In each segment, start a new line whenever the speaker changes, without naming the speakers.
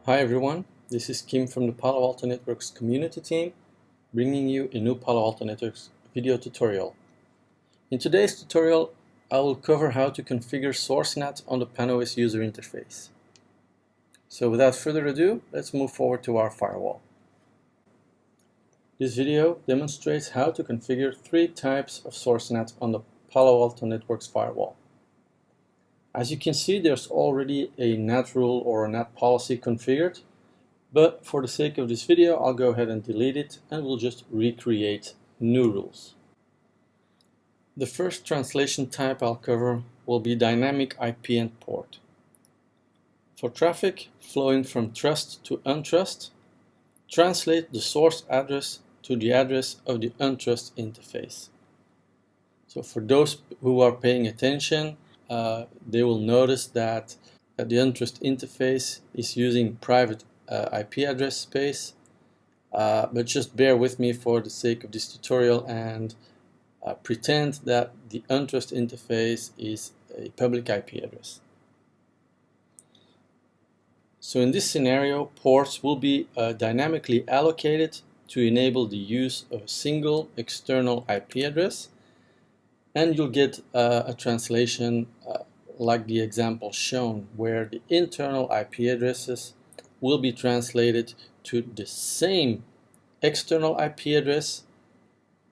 Hi everyone, this is Kim from the Palo Alto Networks community team, bringing you a new Palo Alto Networks video tutorial. In today's tutorial, I will cover how to configure SourceNAT on the PanOS user interface. So without further ado, let's move forward to our firewall. This video demonstrates how to configure three types of SourceNAT on the Palo Alto Networks firewall. As you can see, there's already a NAT rule or a NAT policy configured, but for the sake of this video, I'll go ahead and delete it and we'll just recreate new rules. The first translation type I'll cover will be dynamic IP and port. For traffic flowing from trust to untrust, translate the source address to the address of the untrust interface. So for those who are paying attention, they will notice that the untrust interface is using private IP address space, but just bear with me for the sake of this tutorial and pretend that the untrust interface is a public IP address. So in this scenario, ports will be dynamically allocated to enable the use of a single external IP address, and you'll get a translation like the example shown, where the internal IP addresses will be translated to the same external IP address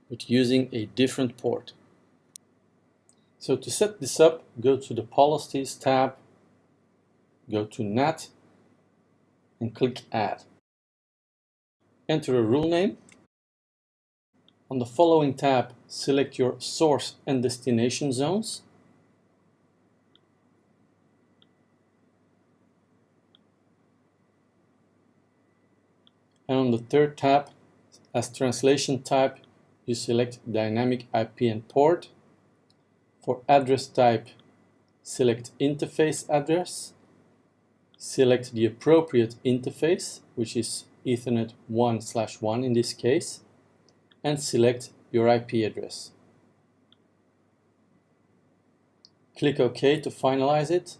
but using a different port. So to set this up, go to the Policies tab, go to NAT, and click Add. Enter a rule name. On the following tab, select your source and destination zones. And on the third tab, as translation type, you select dynamic IP and port. For address type, select interface address. Select the appropriate interface, which is Ethernet 1/1 in this case, and select your IP address. Click OK to finalize it,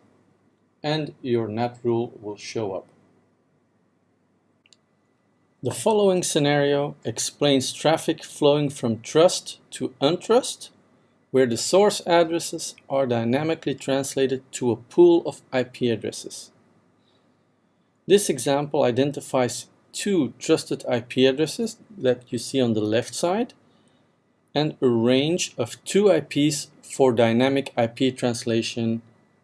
and your NAT rule will show up. The following scenario explains traffic flowing from trust to untrust, where the source addresses are dynamically translated to a pool of IP addresses. This example identifies two trusted IP addresses that you see on the left side and a range of two IPs for dynamic IP translation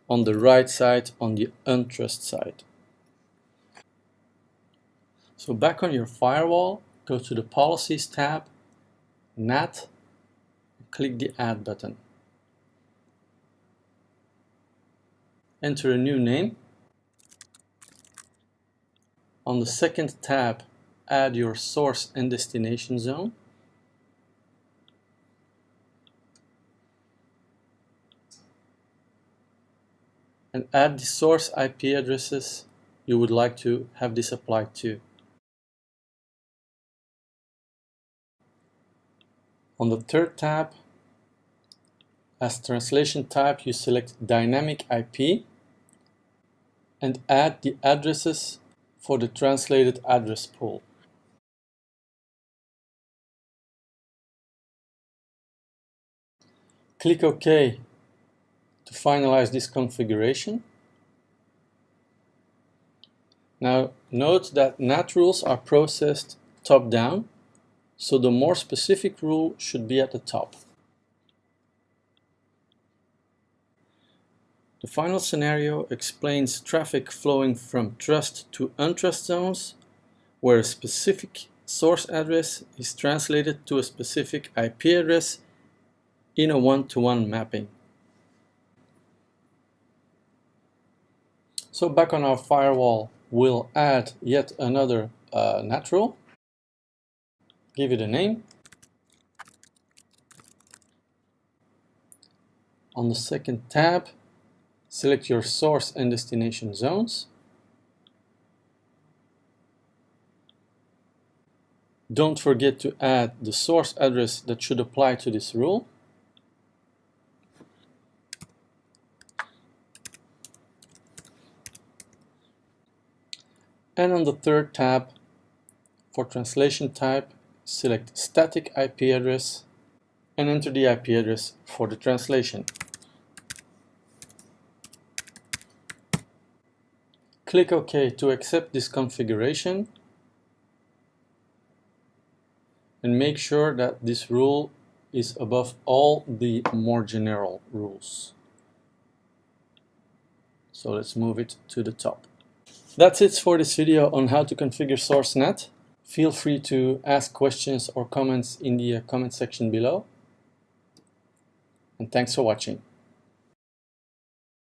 on the right side on the untrust side. So back on your firewall, go to the Policies tab, NAT, and click the Add button. Enter a new name. On the second tab, add your source and destination zone. And add the source IP addresses you would like to have this applied to. On the third tab, as translation type, you select dynamic IP and add the addresses for the translated address pool. Click OK to finalize this configuration. Now note that NAT rules are processed top-down, so the more specific rule should be at the top. The final scenario explains traffic flowing from trust to untrust zones, where a specific source address is translated to a specific IP address in a one-to-one mapping. So back on our firewall, we'll add yet another NAT rule. Give it a name. On the second tab, select your source and destination zones. Don't forget to add the source address that should apply to this rule. And on the third tab, for translation type, select static IP address and enter the IP address for the translation. Click OK to accept this configuration and make sure that this rule is above all the more general rules. So let's move it to the top. That's it for this video on how to configure SourceNet. Feel free to ask questions or comments in the comment section below. And thanks for watching.